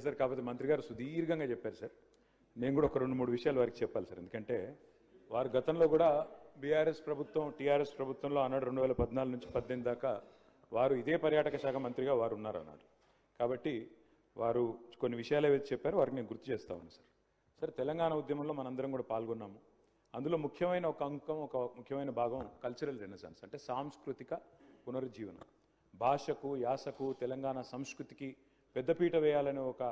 Sir కాకపోతే మంత్రి గారు సుదీర్ఘంగా చెప్పారు సార్. నేను కూడా ఒక 2-3 విషయాలు వారికి చెప్పాలి సార్. ఎందుకంటే వారు గతంలో కూడా బీఆర్ఎస్ ప్రభుత్వం టీఆర్ఎస్ ప్రభుత్వంలో అన్నాడు 2014 నుంచి 18 దాకా వారు ఇదే పర్యాటక శాఖ మంత్రిగా వారు ఉన్నారు అన్నాడు. కాబట్టి వారు కొన్ని విషయాలు ఏవైతే చెప్పారో వారికి నేను గుర్తు చేస్తా ఉన్నాను సార్. సార్ తెలంగాణ ఉద్యమంలో మనందరం కూడా పాల్గొన్నాము. అందులో ముఖ్యమైన ఒక అంకం, ఒక ముఖ్యమైన భాగం కల్చరల్ రెనెసాన్స్, అంటే సాంస్కృతిక పునరుజ్జీవనం. భాషకు, యాసకు, తెలంగాణ సంస్కృతికి పెద్దపీట వేయాలనే ఒక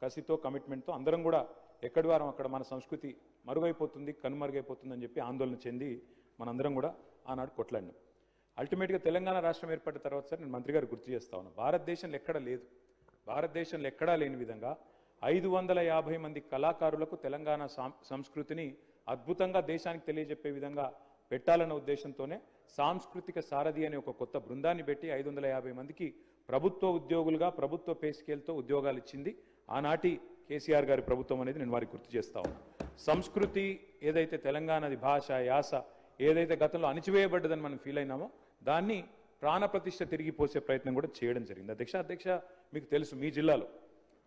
కసితో, కమిట్మెంట్తో అందరం కూడా ఎక్కడి వారం అక్కడ మన సంస్కృతి మరుగైపోతుంది, కనుమరుగైపోతుందని చెప్పి ఆందోళన చెంది మనందరం కూడా ఆనాడు కొట్లాడినాం. అల్టిమేట్గా తెలంగాణ రాష్ట్రం ఏర్పడిన తర్వాత సార్ నేను మంత్రి గారు గుర్తు చేస్తా ఉన్నాను, భారతదేశంలో ఎక్కడా లేదు, భారతదేశంలో ఎక్కడా లేని విధంగా 550 మంది కళాకారులకు తెలంగాణ సంస్కృతిని అద్భుతంగా దేశానికి తెలియజెప్పే విధంగా పెట్టాలన్న ఉద్దేశంతోనే సాంస్కృతిక సారథి అనే ఒక కొత్త బృందాన్ని పెట్టి 550 మందికి ప్రభుత్వ ఉద్యోగులుగా ప్రభుత్వ పే స్కేల్తో ఉద్యోగాలు ఇచ్చింది ఆనాటి కేసీఆర్ గారి ప్రభుత్వం అనేది నేను వారికి గుర్తు చేస్తా ఉన్నాను. సంస్కృతి ఏదైతే తెలంగాణది భాష, యాస ఏదైతే గతంలో అణిచివేయబడ్డదని మనం ఫీల్ అయినామో దాన్ని ప్రాణప్రతిష్ఠ తిరిగి పోసే ప్రయత్నం కూడా చేయడం జరిగింది. అధ్యక్ష మీకు తెలుసు, మీ జిల్లాలో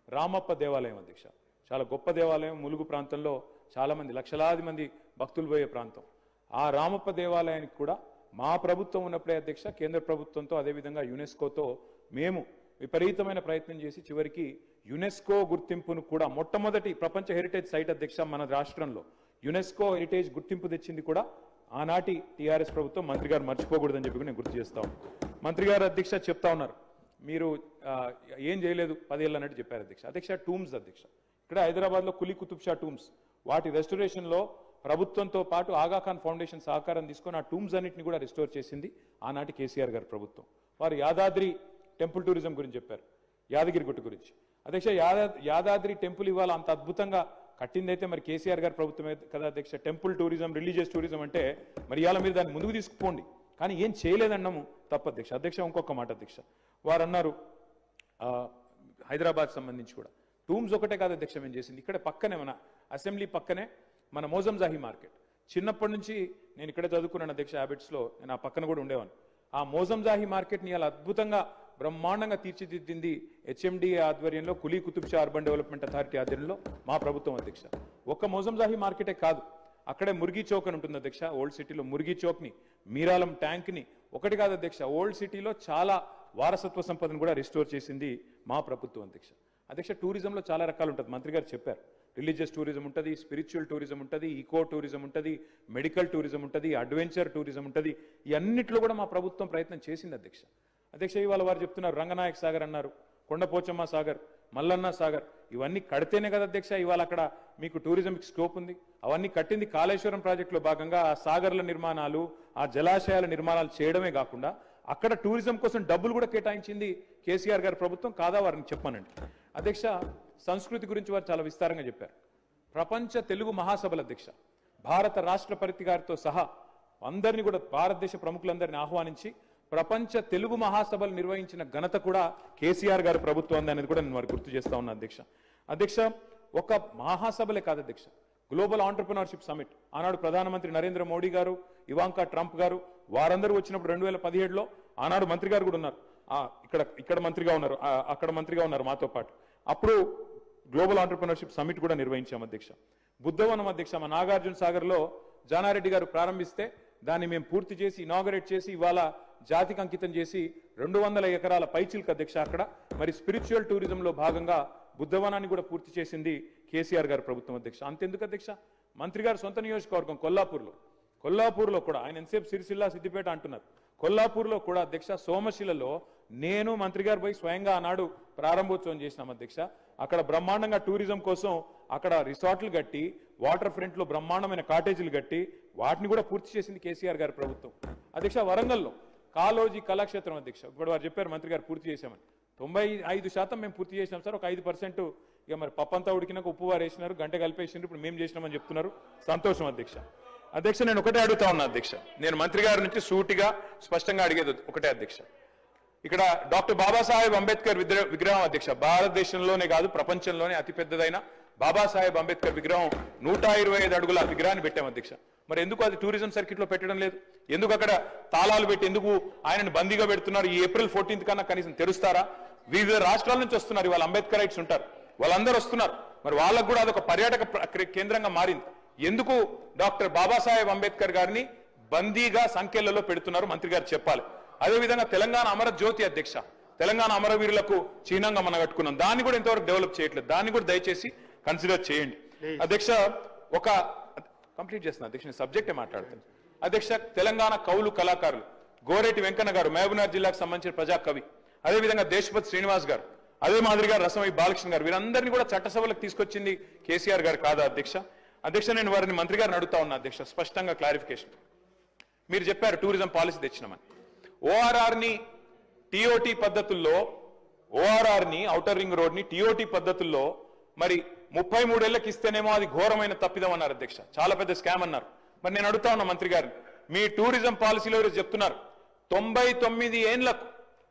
రామప్ప దేవాలయం అధ్యక్ష చాలా గొప్ప దేవాలయం, ములుగు ప్రాంతంలో చాలామంది లక్షలాది మంది భక్తులు పోయే ప్రాంతం. ఆ రామప్ప దేవాలయానికి కూడా మా ప్రభుత్వం ఉన్నప్పుడే అధ్యక్ష కేంద్ర ప్రభుత్వంతో అదేవిధంగా యునెస్కోతో మేము విపరీతమైన ప్రయత్నం చేసి చివరికి యునెస్కో గుర్తింపును కూడా మొట్టమొదటి ప్రపంచ హెరిటేజ్ సైట్ అధ్యక్ష మన రాష్ట్రంలో యునెస్కో హెరిటేజ్ గుర్తింపు తెచ్చింది కూడా ఆనాటి టీఆర్ఎస్ ప్రభుత్వం. మంత్రి గారు మర్చిపోకూడదని చెప్పి నేను గుర్తు చేస్తా ఉన్నాను. మంత్రి గారు అధ్యక్ష చెప్తా ఉన్నారు మీరు ఏం చేయలేదు 10 ఏళ్ళు అన్నట్టు చెప్పారు అధ్యక్ష. టూమ్స్ అధ్యక్ష ఇక్కడ హైదరాబాద్లో కులీ కుతుబ్ షా టూమ్స్ వాటి రెస్టోరేషన్లో ప్రభుత్వంతో పాటు ఆగాఖాన్ ఫౌండేషన్ సహకారం తీసుకొని ఆ టూమ్స్ అన్నింటినీ కూడా రిస్టోర్ చేసింది ఆనాటి కేసీఆర్ గారి ప్రభుత్వం. వారు యాదాద్రి టెంపుల్ టూరిజం గురించి చెప్పారు, యాదగిరి గుట్ట గురించి. అధ్యక్ష యాదాద్రి టెంపుల్ ఇవాళ అంత అద్భుతంగా కట్టిందైతే మరి కేసీఆర్ గారి ప్రభుత్వమే కదా అధ్యక్ష. టెంపుల్ టూరిజం, రిలీజియస్ టూరిజం అంటే మరి ఇవాళ మీరు దాన్ని ముందుకు తీసుకుపోండి, కానీ ఏం చేయలేదన్నాము తప్పు అధ్యక్ష. ఇంకొక మాట అధ్యక్ష, వారు అన్నారు హైదరాబాద్ సంబంధించి కూడా టూమ్స్ ఒకటే కాదు అధ్యక్ష మేము చేసింది, ఇక్కడ పక్కనే మన అసెంబ్లీ పక్కనే మన మోజంజాహి మార్కెట్. చిన్నప్పటి నుంచి నేను ఇక్కడే చదువుకున్నాను అధ్యక్ష, హ్యాబిట్స్లో నేను ఆ పక్కన కూడా ఉండేవాను. ఆ మోజంజాహి మార్కెట్ని ఇలా అద్భుతంగా బ్రహ్మాండంగా తీర్చిదిద్దింది హెచ్ఎండిఏ ఆధ్వర్యంలో, Quli Qutub Shah urban development authority ఆధ్వర్యంలో మా ప్రభుత్వం అధ్యక్ష. ఒక్క మోజంజాహి మార్కెటే కాదు, అక్కడే మురిగి చౌక్ అని ఉంటుంది అధ్యక్ష. ఓల్డ్ సిటీలో మురిగి చౌక్ని, మీరాలం ట్యాంక్ని ఒకటి కాదు అధ్యక్ష, ఓల్డ్ సిటీలో చాలా వారసత్వ సంపదను కూడా రిస్టోర్ చేసింది మా ప్రభుత్వం అధ్యక్ష. టూరిజంలో చాలా రకాలు ఉంటుంది, మంత్రి గారు చెప్పారు. రిలీజియస్ టూరిజం ఉంటుంది, స్పిరిచువల్ టూరిజం ఉంటుంది, ఈకో టూరిజం ఉంటుంది, మెడికల్ టూరిజం ఉంటుంది, అడ్వెంచర్ టూరిజం ఉంటుంది. ఈ అన్నింటిలో కూడా మా ప్రభుత్వం ప్రయత్నం చేసింది అధ్యక్ష. ఇవాళ వారు చెప్తున్నారు రంగనాయక్ సాగర్ అన్నారు, కొండపోచమ్మ సాగర్, మల్లన్న సాగర్, ఇవన్నీ కడితేనే కదా అధ్యక్ష ఇవాళ అక్కడ మీకు టూరిజంకి స్కోప్ ఉంది. అవన్నీ కట్టింది కాళేశ్వరం ప్రాజెక్టులో భాగంగా. ఆ సాగర్ల నిర్మాణాలు, ఆ జలాశయాల నిర్మాణాలు చేయడమే కాకుండా అక్కడ టూరిజం కోసం డబ్బులు కూడా కేటాయించింది కేసీఆర్ గారి ప్రభుత్వం కాదా, వారిని చెప్పానండి అధ్యక్ష. సంస్కృతి గురించి వారు చాలా విస్తారంగా చెప్పారు. ప్రపంచ తెలుగు మహాసభల అధ్యక్ష భారత రాష్ట్రపతి గారితో సహా అందరినీ కూడా భారతదేశ ప్రముఖులందరినీ ఆహ్వానించి ప్రపంచ తెలుగు మహాసభలు నిర్వహించిన ఘనత కూడా కేసీఆర్ గారి ప్రభుత్వం అనేది కూడా నేను వారికి గుర్తు చేస్తా ఉన్నా అధ్యక్ష. ఒక మహాసభలే కాదు అధ్యక్ష, గ్లోబల్ ఆంటర్ప్రినర్షిప్ సమిట్ ఆనాడు ప్రధానమంత్రి నరేంద్ర మోడీ గారు, ఇవాంకా ట్రంప్ గారు వారందరూ వచ్చినప్పుడు 2017లో ఆనాడు మంత్రి గారు కూడా ఉన్నారు, ఇక్కడ మంత్రిగా ఉన్నారు, అక్కడ మంత్రిగా ఉన్నారు మాతో పాటు. అప్పుడు గ్లోబల్ ఆంటర్ప్రినర్షిప్ సమిట్ కూడా నిర్వహించాం అధ్యక్ష. బుద్ధవనం అధ్యక్ష మా నాగార్జున సాగర్లో జానారెడ్డి గారు ప్రారంభిస్తే దాన్ని మేము పూర్తి చేసి ఇనాగరేట్ చేసి ఇవాళ జాతికి అంకితం చేసి 200 ఎకరాల పైచిల్క్ అధ్యక్ష. అక్కడ మరి స్పిరిచువల్ టూరిజంలో భాగంగా బుద్ధవనాన్ని కూడా పూర్తి చేసింది కేసీఆర్ గారి ప్రభుత్వం అధ్యక్ష. అంతెందుకు అధ్యక్ష, మంత్రి గారు సొంత నియోజకవర్గం కొల్లాపూర్లో కూడా, ఆయన ఎంతసేపు సిరిసిల్ల సిద్దిపేట అంటున్నారు, కొల్లాపూర్లో కూడా అధ్యక్ష సోమశిలలో నేను మంత్రి గారు పోయి స్వయంగా ఆనాడు ప్రారంభోత్సవం చేసినాం అధ్యక్ష. అక్కడ బ్రహ్మాండంగా టూరిజం కోసం అక్కడ రిసార్ట్లు కట్టి, వాటర్ ఫ్రంట్లో బ్రహ్మాండమైన కాటేజీలు కట్టి వాటిని కూడా పూర్తి చేసింది కేసీఆర్ గారి ప్రభుత్వం అధ్యక్ష. వరంగల్లో కాలోజీ కళాక్షేత్రం అధ్యక్ష, ఇప్పుడు వారు చెప్పారు మంత్రి గారు పూర్తి చేశామని. 95% మేము పూర్తి చేసినాం సార్, ఒక 5% ఇక మరి పప్పంతా ఉడికినాక ఉప్పు వారు వేసినారు, గంట కలిపేసినారు, ఇప్పుడు మేము చేసినామని చెప్తున్నారు, సంతోషం అధ్యక్ష. నేను ఒకటే అడుగుతా ఉన్నా అధ్యక్ష, నేను మంత్రి గారి నుంచి సూటిగా స్పష్టంగా అడిగేది ఒకటే అధ్యక్ష. ఇక్కడ డాక్టర్ బాబాసాహెబ్ అంబేద్కర్ విగ్రహం అధ్యక్ష, భారతదేశంలోనే కాదు ప్రపంచంలోనే అతిపెద్దదైన బాబాసాహెబ్ అంబేద్కర్ విగ్రహం 125 అడుగుల విగ్రహాన్ని పెట్టాం అధ్యక్ష. మరి ఎందుకు అది టూరిజం సర్కిట్ లో పెట్టడం లేదు? ఎందుకు అక్కడ తాళాలు పెట్టి ఎందుకు ఆయనను బందీగా పెడుతున్నారు? ఈ ఏప్రిల్ 14th కన్నా కనీసం తెరుస్తారా? వివిధ రాష్ట్రాల నుంచి వస్తున్నారు, ఇవాళ అంబేద్కరైట్స్ ఉంటారు, వాళ్ళందరూ వస్తున్నారు. మరి వాళ్ళకు కూడా అదొక పర్యాటక కేంద్రంగా మారింది. ఎందుకు డాక్టర్ బాబాసాహెబ్ అంబేద్కర్ గారిని బందీగా సంఖ్యలలో పెడుతున్నారు మంత్రి గారు చెప్పాలి. అదేవిధంగా తెలంగాణ అమర జ్యోతి అధ్యక్ష, తెలంగాణ అమరవీరులకు చిహ్నంగా మనం కట్టుకున్నాం, దాన్ని కూడా ఇంతవరకు డెవలప్ చేయట్లేదు. దాన్ని కూడా దయచేసి కన్సిడర్ చేయండి అధ్యక్ష. ఒక కంప్లీట్ చేస్తున్నా అధ్యక్ష, సబ్జెక్టే మాట్లాడుతాను అధ్యక్ష. తెలంగాణ కవులు కళాకారులు గోరేటి వెంకన్న గారు మహబూబ్నగర్ జిల్లాకు సంబంధించిన ప్రజా కవి, అదేవిధంగా దేశపతి శ్రీనివాస్ గారు, అదే మాదిరిగా రసమై బాలకృష్ణ గారు, వీరందరినీ కూడా చట్టసభలకు తీసుకొచ్చింది కేసీఆర్ గారు కాదా అధ్యక్ష? అధ్యక్ష నేను వారిని మంత్రి గారిని అడుగుతా ఉన్నా అధ్యక్ష, స్పష్టంగా క్లారిఫికేషన్. మీరు చెప్పారు టూరిజం పాలసీ తెచ్చినామని. ఓఆర్ఆర్ని టీఓటీ పద్ధతుల్లో, ఓఆర్ఆర్ని ఔటర్ రింగ్ రోడ్ని టీఓటీ పద్ధతుల్లో మరి 33 ఏళ్లకు ఇస్తేనేమో అది ఘోరమైన తప్పిదం అన్నారు అధ్యక్ష, చాలా పెద్ద స్కామ్ అన్నారు. మరి నేను అడుగుతా ఉన్నా మంత్రి గారిని, మీ టూరిజం పాలసీలో చెప్తున్నారు 99 ఏళ్లకు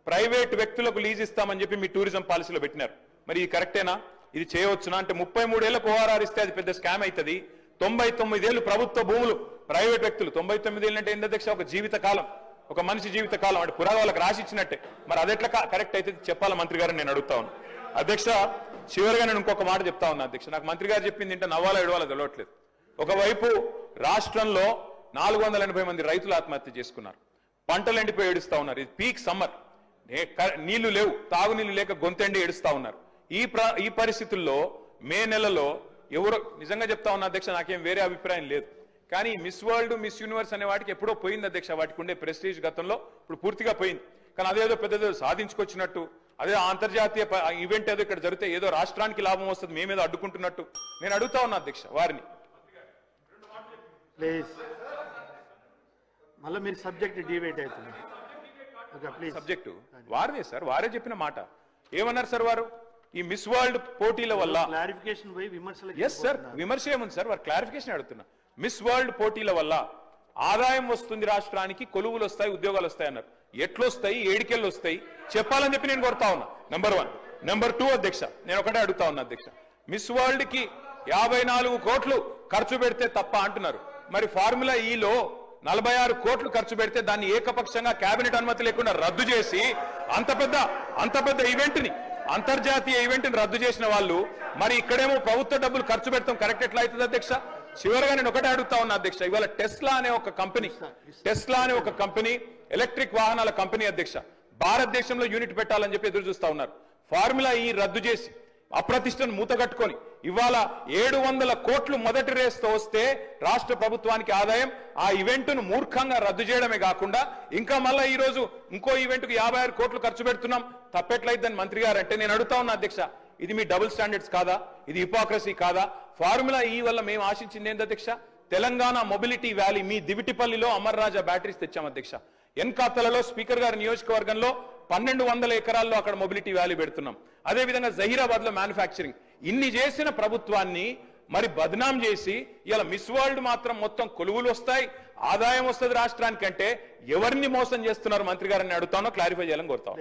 ప్రైవేట్ వ్యక్తులకు లీజ్ ఇస్తామని చెప్పి మీ టూరిజం పాలసీలో పెట్టినారు. మరి ఇది కరెక్టేనా? ఇది చేయవచ్చునా? అంటే 33 ఏళ్లకు ఓఆర్ఆర్ ఇస్తే అది పెద్ద స్కామ్ అవుతుంది. 99 ఏళ్ళు ప్రభుత్వ భూములు ప్రైవేట్ వ్యక్తులు, 99 ఏళ్ళు అంటే ఏంటి అధ్యక్ష? ఒక జీవిత కాలం, ఒక మనిషి జీవిత కాలం, అంటే పురాగా వాళ్ళకి రాసి ఇచ్చినట్టే. మరి అదెట్లా కరెక్ట్ అయితే చెప్పాలా మంత్రి గారిని నేను అడుగుతా ఉన్నా అధ్యక్ష. చివరిగా నేను ఇంకొక మాట చెప్తా ఉన్నా అధ్యక్ష, నాకు మంత్రి గారు చెప్పింది ఏంటో నవ్వాలా ఏడవాలో తెలియట్లేదు. ఒకవైపు రాష్ట్రంలో 480 మంది రైతులు ఆత్మహత్య చేసుకున్నారు, పంటలు ఎండిపోయి ఏడుస్తా ఉన్నారు. ఇది పీక్ సమ్మర్, నీళ్లు లేవు, తాగునీళ్లు లేక గొంతెండి ఏడుస్తా ఉన్నారు. ఈ పరిస్థితుల్లో మే నెలలో ఎవరో, నిజంగా చెప్తా ఉన్నా అధ్యక్ష, నాకేం వేరే అభిప్రాయం లేదు, కానీ మిస్ వరల్డ్, మిస్ యూనివర్స్ అనే వాటికి ఎప్పుడో పోయింది అధ్యక్ష. వాటికి ఉండే ప్రెస్టీజ్ గతంలో ఇప్పుడు పూర్తిగా పోయింది. కానీ అదేదో పెద్దదో సాధించుకొచ్చినట్టు, అదే అంతర్జాతీయ ఈవెంట్ ఏదో ఇక్కడ జరిగితే ఏదో రాష్ట్రానికి లాభం వస్తుంది, మేమేదో అడ్డుకుంటున్నట్టు నేను అడుగుతా ఉన్నా అధ్యక్ష వారిని. మళ్ళీ మీరు సబ్జెక్ట్ డిబేట్ అవుతుంది. సబ్జెక్టు వారిదే సార్, వారే చెప్పిన మాట. ఏమన్నారు సార్ వారు? ఈ మిస్ వరల్డ్ పోటీల వల్ల క్లారిఫికేషన్ పోయి విమర్శలు. ఎస్ సార్, విమర్శ ఏముంది సార్, వారు క్లారిఫికేషన్ అడుగుతున్నా. మిస్ వరల్డ్ పోటీల వల్ల ఆదాయం వస్తుంది రాష్ట్రానికి, కొలువులు వస్తాయి, ఉద్యోగాలు వస్తాయి అన్నారు. ఎట్లొస్తాయి, ఏడికెళ్ళు వస్తాయి చెప్పాలని చెప్పి నేను కోరుతా ఉన్నా. నెంబర్ 1. నెంబర్ 2 అధ్యక్ష, నేను ఒకటే అడుగుతా ఉన్నా అధ్యక్ష, మిస్ వరల్డ్ కి 54 కోట్లు ఖర్చు పెడితే తప్ప అంటున్నారు. మరి ఫార్ములా ఈలో 46 కోట్లు ఖర్చు పెడితే దాన్ని ఏకపక్షంగా కేబినెట్ అనుమతి లేకుండా రద్దు చేసి అంత పెద్ద ఈవెంట్ ని, అంతర్జాతీయ ఈవెంట్ ని రద్దు చేసిన వాళ్ళు మరి ఇక్కడేమో ప్రభుత్వ డబ్బులు ఖర్చు పెడతాం కరెక్ట్ ఎట్లా అవుతుంది అధ్యక్ష? చివరిగా నేను ఒకటే అడుగుతా ఉన్నా అధ్యక్ష, ఇవాళ టెస్లా అనే ఒక కంపెనీ ఎలక్ట్రిక్ వాహనాల కంపెనీ అధ్యక్ష, భారతదేశంలో యూనిట్ పెట్టాలని చెప్పి ఎదురు చూస్తా ఉన్నారు. ఫార్ములా ఈ రద్దు చేసి అప్రతిష్టను మూతగట్టుకొని ఇవాళ 700 కోట్లు మొదటి రేస్తో వస్తే రాష్ట్ర ప్రభుత్వానికి ఆదాయం, ఆ ఈవెంట్ ను మూర్ఖంగా రద్దు చేయడమే కాకుండా ఇంకా మళ్ళా ఈ రోజు ఇంకో ఈవెంట్ కు 56 కోట్లు ఖర్చు పెడుతున్నాం, తప్పెట్లయిద్దని మంత్రి గారు అంటే నేను అడుగుతా ఉన్నా అధ్యక్ష, ఇది మీ డబుల్ స్టాండర్డ్స్ కాదా? ఇది హిపోక్రసీ కాదా? ఫార్ములా ఈ వల్ల మేము ఆశించింది ఏంటి అధ్యక్ష? తెలంగాణ మొబిలిటీ వ్యాలీ, మీ దివిటిపల్లిలో అమర్ రాజా బ్యాటరీస్ తెచ్చాం అధ్యక్ష. ఎన్కాతలలో స్పీకర్ గారి నియోజకవర్గంలో 1200 ఎకరాల్లో అక్కడ మొబిలిటీ వ్యాలీ పెడుతున్నాం. అదేవిధంగా జహీరాబాద్ లో మ్యానుఫ్యాక్చరింగ్. ఇన్ని చేసిన ప్రభుత్వాన్ని మరి బద్నాం చేసి ఇలా మిస్ వరల్డ్ మాత్రం మొత్తం కొలువులు వస్తాయి, ఆదాయం వస్తుంది రాష్ట్రానికంటే ఎవరిని మోసం చేస్తున్నారు మంత్రి గారిని అడుగుతానో క్లారిఫై చేయాలని కోరుతాం.